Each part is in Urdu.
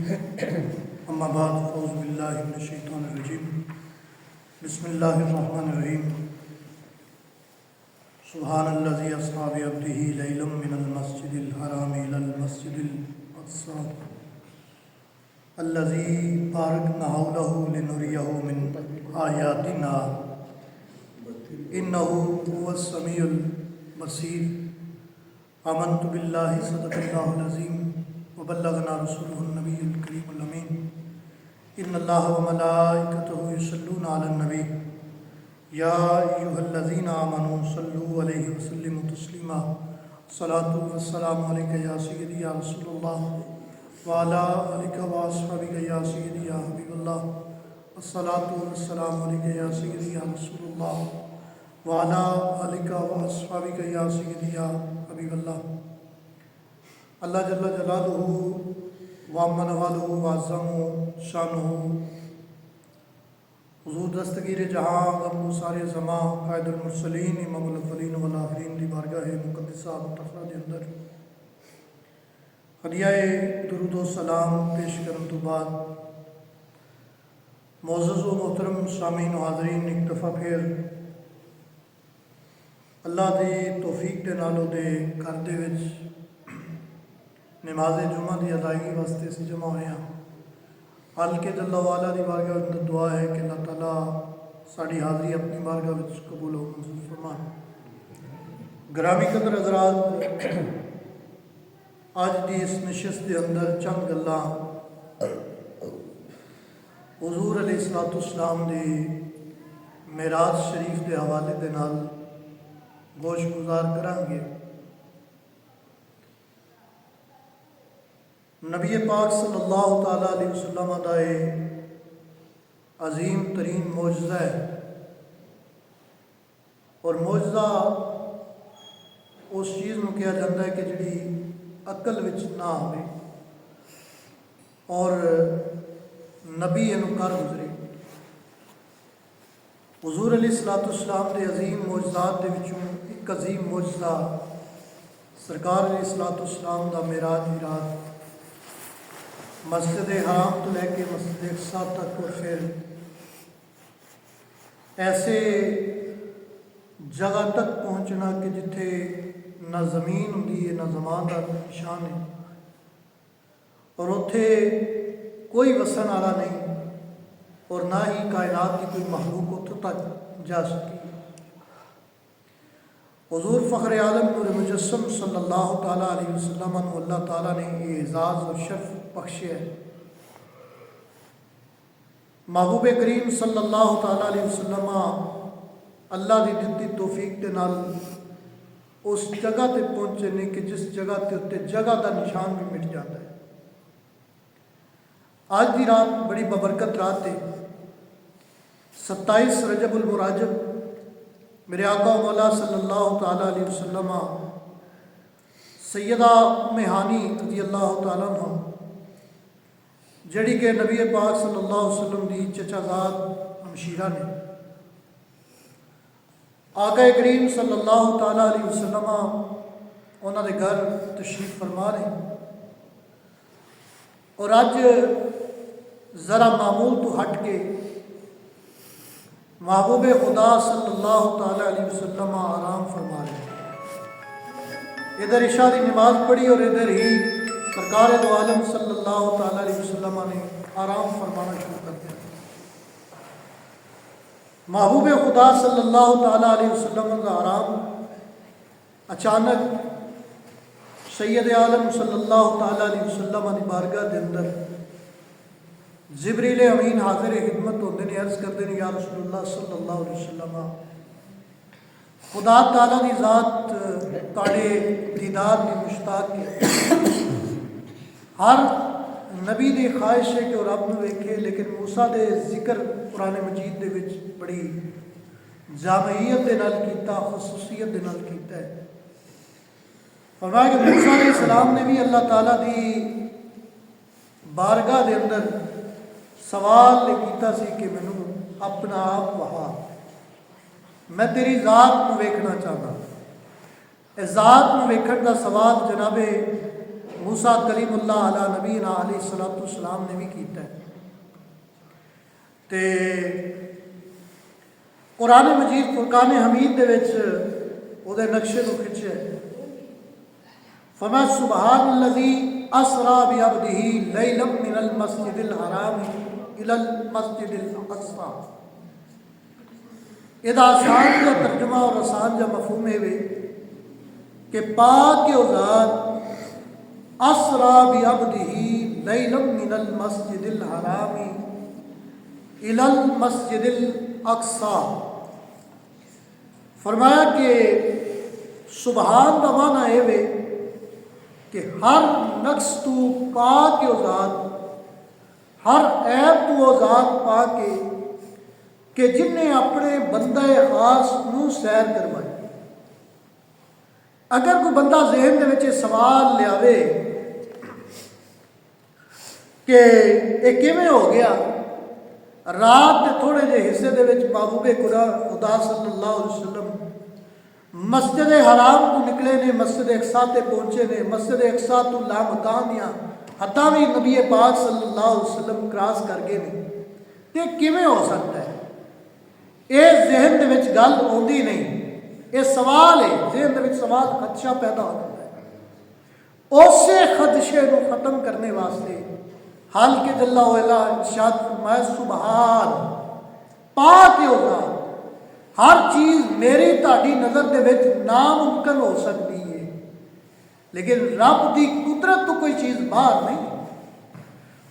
اما بعد اعوذ باللہ من الشیطان الرجیم بسم اللہ الرحمن الرحیم سبحان الذی اسریٰ بعبدہ لیلا من المسجد الحرام الی المسجد الاقصی الذی بارکنا حولہ لنریہ من آیاتنا انہ هو السمیع البصیر آمنت باللہ صدق اللہ العظیم وبلغنا رسولہ النبی الکریم الامین ان اللہ وملائکتہ یصلون علی النبی یا ایہا الذین آمنوا صلوا علیہ وسلموا تسلیما الصلاۃ والسلام علیک یا سیدی یا رسول اللہ وعلی آلک واصحابک یا سیدی یا حبیب اللہ الصلاۃ والسلام علیک یا سیدی یا رسول اللہ وعلی آلک واصحابک یا سیدی یا حبیب اللہ۔ اللہ جل جلالہ وعظم نوالہ وعظم شانہ حضور دستگیر جہاں غم سارے زماں قائد المرسلین امام الاولین والآخرین دی بارگاہ مقدسہ مطہرہ دے اندر ہدیہ درود و سلام پیش کرن تو بعد معزز و محترم سامعین و حاضرین ایک دفعہ پھر اللہ دی توفیق دے نالوں دے گھر دے وچ نماز جمعہ دی ادائیگی واسطے سے جمع ہوئے ہیں۔ حالانکہ جل وعلا دی بارگاہ اندر دعا ہے کہ اللہ تعالیٰ ساری حاضری اپنی بارگاہ وچ قبول و منظور فرما۔ گرامی قدر حضرات، آج دی اس نشست دے اندر چند گلاں حضور علیہ السلام دی معراج شریف دے حوالے دے نال گوش گزار کریں گے۔ نبی پاک صلی اللہ تعالیٰ علیہ وسلم دا عظیم ترین معجزہ ہے، اور معجزہ اس چیز نو کہا جاتا ہے کہ جڑی عقل وچ نہ ہوئے اور نبی اینو کر گزرے۔ حضور علیہ السلام دے عظیم معجزات دے وچوں ایک عظیم معجزہ سرکار علیہ السلام دا معراج دی رات مسجد حرام تو لے کے مسجد اقصیٰ تک، اور پھر ایسے جگہ تک پہنچنا کہ جتھے نہ زمین ہوندی ہے نہ زمان کا نشان ہے، اور اتھے کوئی وسن والا نہیں اور نہ ہی کائنات کی کوئی مخلوق اتھوں تک جا سکی۔ حضور فخر عالم نور مجسم صلی اللہ تعالیٰ علیہ وسلم عنہ اللہ تعالیٰ نے یہ اعزاز اور شرف بخشے ہے۔ محبوب کریم صلی اللہ تعالیٰ علیہ وسلم اللہ دی دتی توفیق دے نال اس جگہ تے پہنچے نے کہ جس جگہ تے اتے جگہ دا نشان بھی مٹ جاتا ہے۔ آج دی رات بڑی ببرکت رات ہے، 27 رجب المراجب میرے آقا و مولا صلی اللہ تعالیٰ علیہ وسلم سیدہ ام ہانی رضی اللہ تعالیٰ عنہ جڑی کہ نبی پاک صلی اللہ علیہ وسلم دی چچا زاد ہمشیرہ نے، آقا کریم صلی اللہ تعالیٰ علیہ وسلم انہوں دے گھر تشریف فرما رہے، اور اج ذرا معمول تو ہٹ کے محبوب خدا صلی اللہ تعالیٰ علیہ وسلم آرام فرما رہے ہیں۔ ادھر عشاء کی نماز پڑھی اور ادھر ہی سرکار دو عالم صلی اللہ تعالیٰ علیہ وسلم نے آرام فرمانا شروع کر دیا۔ محبوب خدا صلی اللہ تعالیٰ علیہ وسلم کا آرام اچانک سید عالم صلی اللہ تعالیٰ علیہ وسلم کی بارگاہ دے اندر جبریل امین حاضر خدمت ہوتے ہیں، عرض کرتے ہیں یا رسول اللہ صلی اللہ علیہ وسلم خدا تعالیٰ دی ذات تاڑے دیدار دی مشتاق ہے، ہر نبی دی خواہش ہے کہ وہ رب نو ویکھے، لیکن موسیٰ دے ذکر قرآن مجید دے وچ بڑی جامعیت دے نال کیتا، خصوصیت دے نال کیتا ہے۔ فرمایا کہ موسیٰ علیہ السلام نے بھی اللہ تعالیٰ دی بارگاہ دے اندر سوال نے کیتا سی کہ مینوں اپنا آپ وہا، میں تیری ذات کو ویکھنا چاہتا۔ اس ذات کو ویکھن دا سوال جناب موسیٰ کلیم اللہ علیہ نبینا علیہ الصلوۃ والسلام نے بھی کیتا ہے۔ تے قرآن مجید فرقان حمید دے وچ او دے نقشے نو کھچیا ہے۔ فما سبحان الذی اسرا بعبدہ لیلا من المسجد الحرام الی المسجد الاقصی۔ یہ آسان کا ترجمہ اور آسان کا مفہوم ہے کہ پاک کے ذات اسرا بعبدہ لیلا من المسجد الحرام الی المسجد الاقصی۔ فرمایا کہ سبحان کا معنی ہے کہ ہر نقص تو پاک کے ذات، ہر عیب تو ذات پاک کے کہ جن نے اپنے بندہ خاص نو سیر کروائی۔ اگر کوئی بندہ ذہن دے وچ سوال لیاوے کہ یہ کیویں ہو گیا، رات کے تھوڑے جے حصے دے وچ محبوب خدا صلی اللہ علیہ وسلم مسجد حرام کو نکلے نے، مسجد اقصی تے پہنچے نے، مسجد اقصی تو لامکان یا حتیٰ بھی نبی پاک صلی اللہ علیہ وسلم کراس کر گئے نے، یہ کیویں ہو سکتا ہے؟ یہ ذہن دے وچ گل آتی نہیں، یہ سوال ہے، ذہن دے وچ سوال خدشہ پیدا ہوتا ہے۔ اسے خدشے کو ختم کرنے واسطے حال کے جل وعلا ارشاد فرمایا سبحان پاک ہو ذات، ہر چیز میری تہاڈی نظر دے وچ ناممکن ہو سکتی ہے، لیکن رب دی قدرت تو کوئی چیز باہر نہیں۔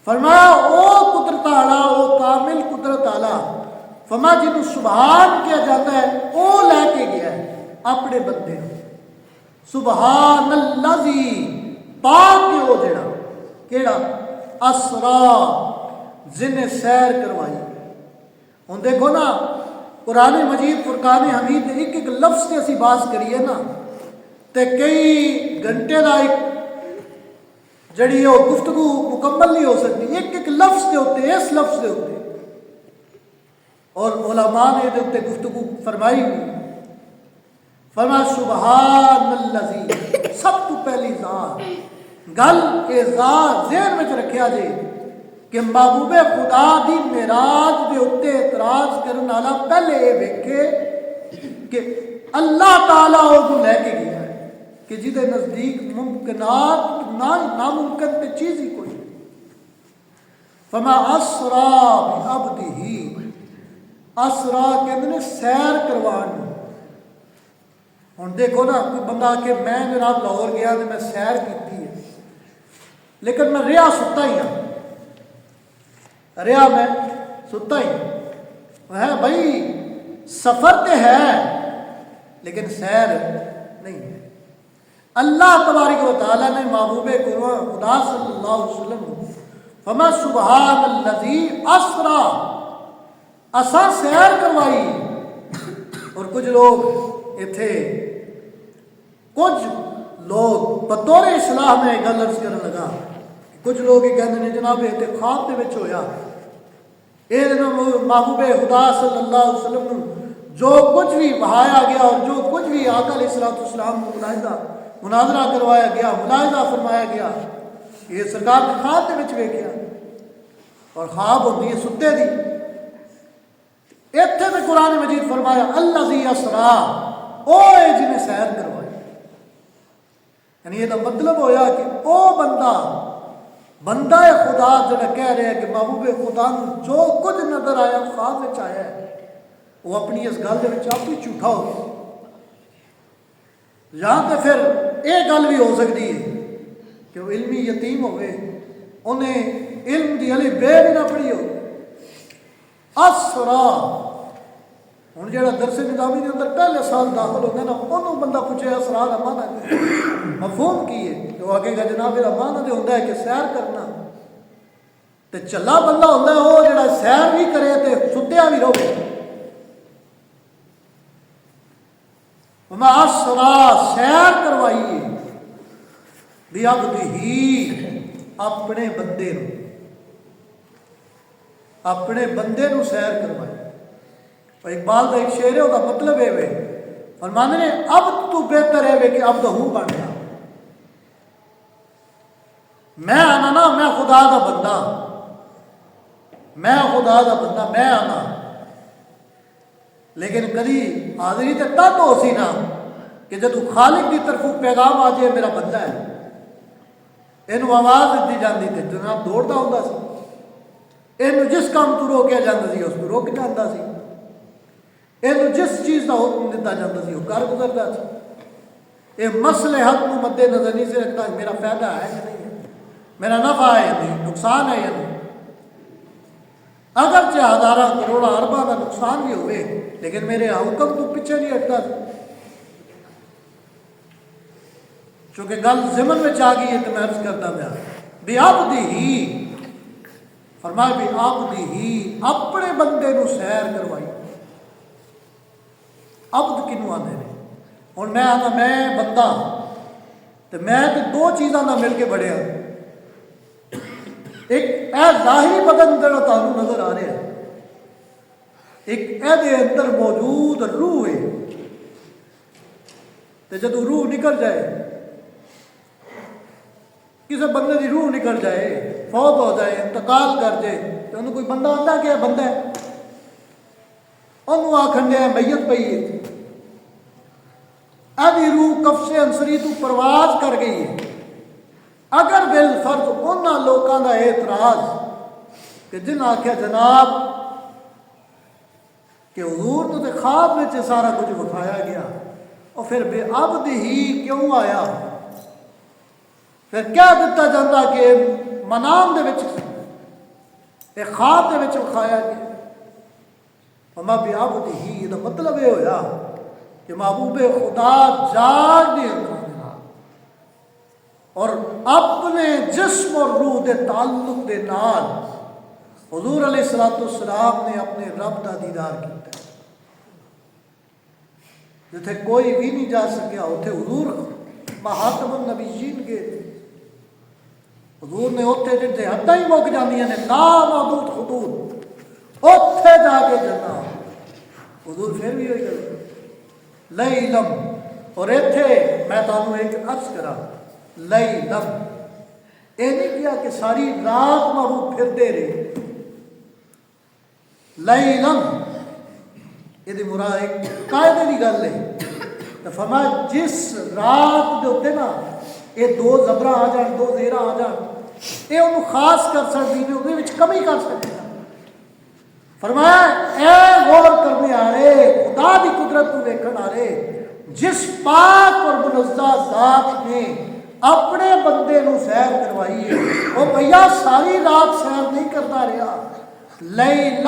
فرمایا او قدرت والا، او کامل قدرت والا، فرما جنہوں سبحان کیا جاتا ہے وہ لے کے گیا ہے اپنے بندے کو۔ سبحان الذی پاک ہو جڑا کیڑا اسرا جن نے سیر کروائی۔ ہوں دیکھو نا قرآن مجید فرقان حمید ایک ایک لفظ سے اسی بات کریے نا تے کئی گھنٹے کا ایک جڑی وہ گفتگو مکمل نہیں ہو سکتی، ایک ایک لفظ کے ہوتے، اس لفظ کے ہوتے، اور علماء نے دے اتنے گفتگو فرمائی ہوئی۔ فرمایا سبحان الذی، سب تو پہلی ذات گل اے ذات ذہن میں رکھیا جے کہ محبوب خدا دی معراج دے اتنے اعتراض کرنے والا پہلے یہ ویکھے کہ اللہ تعالیٰ وہ لے کے گیا ہے کہ جہدے نزدیک ممکنات ناممکن تے چیز ہی کوئی۔ فما اسرا بعبدہ، اسرا کہ سیر کروان۔ ہوں دیکھو نا کوئی بندہ کہ میں جناب لاہور گیا تو میں سیر کی ہے، لیکن میں رہا ستا ہی ہوں، رہا میں ستا ہی ہے بھائی، سفر تو ہے لیکن سیر نہیں ہے۔ اللہ تبارک و تعالیٰ نے محبوب خدا صلی اللہ علیہ وسلم فما سبحان الذی اسرا اسا سیر کروائی۔ اور کچھ لوگ اتھے کچھ لوگ بطور اصلاح میں گل عرض کرنے لگا، کچھ لوگ یہ کہتے ہیں جناب یہ خواب دے وچ ہویا، یہ محبوب خدا صلی اللہ علیہ وسلم جو کچھ بھی بہایا گیا اور جو کچھ بھی آقا علیہ الصلوۃ والسلام کو مناظرہ کروایا گیا، ملاحظہ فرمایا گیا، یہ سرکار نے خواب دے وچ ویکھیا، اور خواب ہوتی ہے ستے دی۔ اتنے میں قرآن مجید فرمایا الذی اسرا، او ہے جنہیں سیر کروائی۔ یعنی یہ مطلب ہویا کہ او بندہ خدا جنہیں کہہ رہے ہیں کہ محبوب خدا جو کچھ نظر آیا خواب میں آیا ہے، وہ اپنی اس گل کے آپ ہی جھوٹا ہو گیا۔ یہاں تو پھر یہ گل بھی ہو سکتی ہے کہ وہ علمی یتیم ہوئے، انہیں علم دی علی بے بھی نہ پڑھی ہو۔ اسرا ہوں جا درس نظامی کے اندر پہلے سال داخل ہوتا ہے نا، انہوں بندہ پوچھے اسرا کا معنی مفہوم کی ہے، تو آگے گا جناب یہ معنی تو ہوتا ہے کہ سیر کرنا، تو چلا بندہ ہوتا ہے وہ جڑا سیر بھی کرے تو ستیا بھی رہے۔ اسرا سیر کروائی بھی اپنے بندے نو، اپنے بندے نو سیر کروائی۔ اور اقبال کا ایک شعر ہے، وہ مطلب ہے فرمانے نے اب تو بہتر ہے کہ اب تو ہوں بن گیا۔ میں آنا نا میں خدا دا بندہ، میں خدا دا بندہ میں آنا، لیکن کدی حاضری تے تد ہو سی نا کہ جدو خالق کی طرفوں پیغام آ جائے میرا بندہ ہے، یہ آواز دیتی جاتی تھی جناب دوڑتا ہوتا سی، یہ جس کام تو روکیا جاتا سی اس کو روک جاتا سی، یہ جس چیز کا حکم دیتا جاتا سی وہ کر گزرتا سی۔ یہ مسئلے حق کو مد نظر نہیں سے رکھتا میرا فائدہ ہے کہ نہیں ہے، میرا نفع ہے یا نہیں، نقصان ہے یا نہیں، اگرچہ ہزارہ کروڑا ارباں کا نقصان بھی ہوئے لیکن میرے حکم تو پیچھے نہیں ہٹتا، چونکہ گل ضمن میں آ گئی ہے تو میں عرض کرتا پیا بھی عبدی ہی فرمائے بھی عبدی ہی اپنے بندے نو سیر کروائی۔ عبد کنوں آتے ہیں ہوں میں آتا میں بندہ تو میں تو دو چیزاں نہ مل کے بڑھیا، ایک اے ظاہری بدن جڑا تانوں نظر آ رہا ہے، ایک اے اندر موجود روح ہے، تو جدو روح نکل جائے کسی بندے کی روح نکل جائے فوت ہو جائے انتقال کر جائے تو انہوں کوئی بندہ آتا کہ بندہ ہے، انہوں آکھن دیا میت پئی ہے، ادھی روح کفش انصری تو پرواز کر گئی ہے۔ اگر بالفرض انہاں لوگوں کا اعتراض کہ جن آخیا جناب کہ حضور تو تے خواب میں سارا کچھ بکھایا گیا اور پھر بے عبد ہی کیوں آیا، پھر کیا دیتا جاتا کہ منام دے وچ ایک خواب دے وچ بکھایا گیا، وما بے عبد ہی دا مطلب یہ ہویا کہ محبوب خدا جاگ دے اور اپنے جسم اور روح دے تعلق دے نال حضور علیہ السلام نے اپنے رب دا دیدار کیتا، جتھے کوئی بھی نہیں جا سکیا اتھے حضور مہاتم النبیین گئے، حضور نے اتھے جتھے حداں ہی مک جاندیاں نے لامحدود حدود اتھے جا کے جانا، حضور پھر بھی ہوئی گل لیلم، اور اتھے میں تانوں ایک عرض کرا لیلم یہ نہیں کیا کہ ساری رات محبوب پھردے رہے، لیلم یہ مراد ایک قاعدے کی گل ہے، تو فرمایا جس رات دے ہوتے نا یہ دو زبراں آ جان دو زیرہ آ جان یہ انہوں خاص کر سکتی ہے وہ کمی کر سکتے ہیں، فرمایا اے غور کرنے آ رہے خدا کی قدرت کو دیکھن آ رہے جس پاک اور منزہ ذات نے اپنے بندے نو سیر کروائی ہے وہ بھیا ساری رات سیر نہیں کرتا رہا، لیلن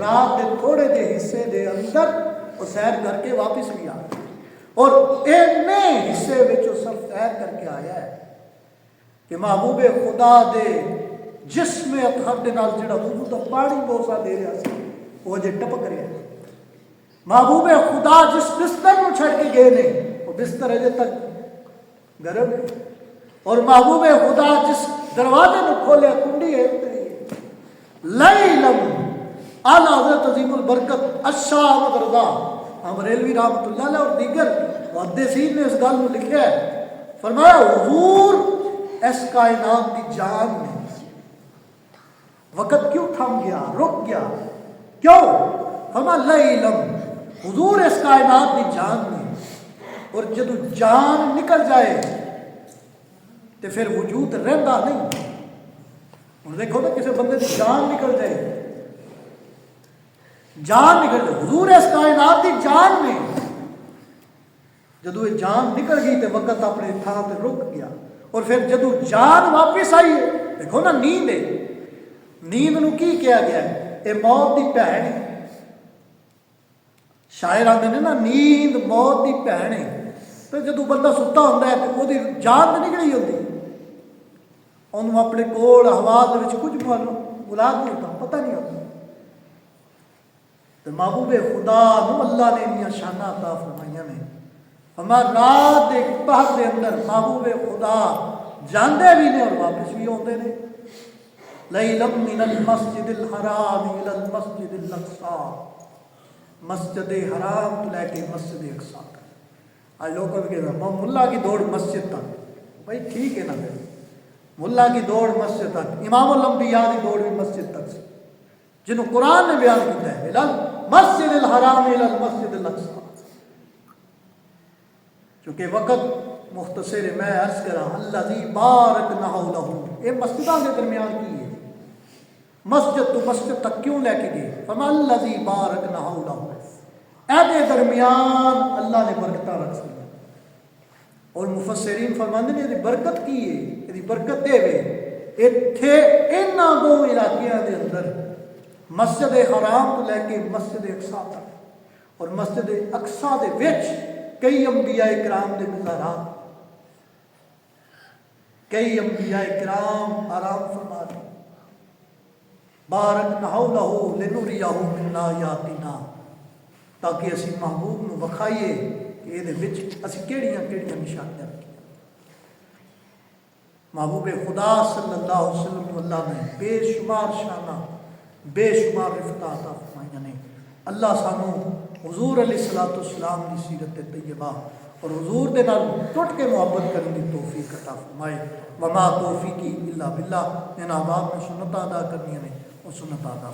رات کے تھوڑے دے حصے دے اندر وہ سیر کر کے واپس بھی آ اور اینے حصے وچ سب سیر کر کے آیا ہے کہ محبوب خدا دے جسم اطہر دے نال جڑا وضو دا پانی بوسا دے رہا سی وہ جے ٹپک رہا ہے، محبوب خدا جس بستر نو چھڑ کے گئے نے وہ بستر اجے تک گرم ہے، اور محبوب خدا جس دروازے نو کھولے کنڈی ہے لیلم اعلی حضرت عظیم البرکت اشاہ احمد رضا بریلوی رحمۃ اللہ علیہ اور دیگر محدثین نے اس گل کو لکھا ہے، فرمایا حضور اس کائنات کی جان میں وقت کیوں تھم گیا رک گیا کیوں، فرمایا لیلم حضور اس کائنات کی جان میں، اور جدو جان نکل جائے تو پھر وجود رہتا نہیں، اور دیکھو نا کسی بندے کی جان نکل جائے جان نکل جائے حضور اس کائنات کی جان میں جدو یہ جان نکل گئی تو وقت اپنے تھان سے رک گیا، اور پھر جدو جان واپس آئی ہے دیکھو نا نیند ہے، نیند نو کی کیا گیا ہے یہ موت کی بہن ہے، شاعر آتے ہیں نا نیند موت کی بہن ہے، تو جدو بندہ ستا ہوتا ہے تو وہ جان تو نکلی ہوتی انہوں اپنے کول حواس وچ کچھ بلا نہیں ہوتا پتہ نہیں ہوتا، تو محبوب خدا نو اللہ نے انہاں شاناں عطا فرمائیاں نے، ہمارا رات ایک پہر دے اندر محبوب خدا جاندے بھی نے اور واپس بھی ہوتے ہیں، لیلم من المسجد الحرام الى المسجد الاقصی، مسجد حرام تو لے کے مسجد اقصی، آج لوگوں نے کہا ملا کی دوڑ مسجد تک، بھائی ٹھیک ہے نا، پھر ملا کی دوڑ مسجد تک، امام الانبیاء کی دوڑ بھی مسجد تک سی، جنہوں قرآن نے بیان کیتا ہے مسجد الحرام الى المسجد الاقصی. چونکہ وقت مختصر ہے، میں عرض کرا الذی بارکنا حولہ، یہ مسجدوں کے درمیان کی ہے، مسجد تو مسجد تک کیوں لے کے گئے؟ فرمایا الذی بارکنا حولہ، اے درمیان اللہ نے برکتاں رکھ دی. اور مفسرین فرماندے نے یہ برکت کی ہے، یہ برکت دے وے ایتھے انہاں دو علاقیاں دے اندر مسجد حرام تو لے کے مسجد اقصی تک، اور مسجد اقصی دے وچ کئی انبیاء کرام دے مزارات، کئی انبیاء کرام آرام فرما رہے. بارکنا حولہ لنریہ من آیاتنا، تاکہ اسی محبوب نو وکھائیے کہ یہ وچ اسی کیڑیاں کیڑیاں نشانیاں رکھیاں. محبوب خدا صلی اللہ علیہ وسلم کو اللہ نے بے شمار شانہ بے شمار رفتہ عطا فرمائیاں نے. اللہ سانو حضور علیہ السلام کی سیرت طیبہ اور حضور دے نال ٹوٹ کے محبت کرنے کی توفیق عطا فرمائے. وما توفیقی الا باللہ. ان احباب نے سنت ادا کرنی ہے اور سنت ادا.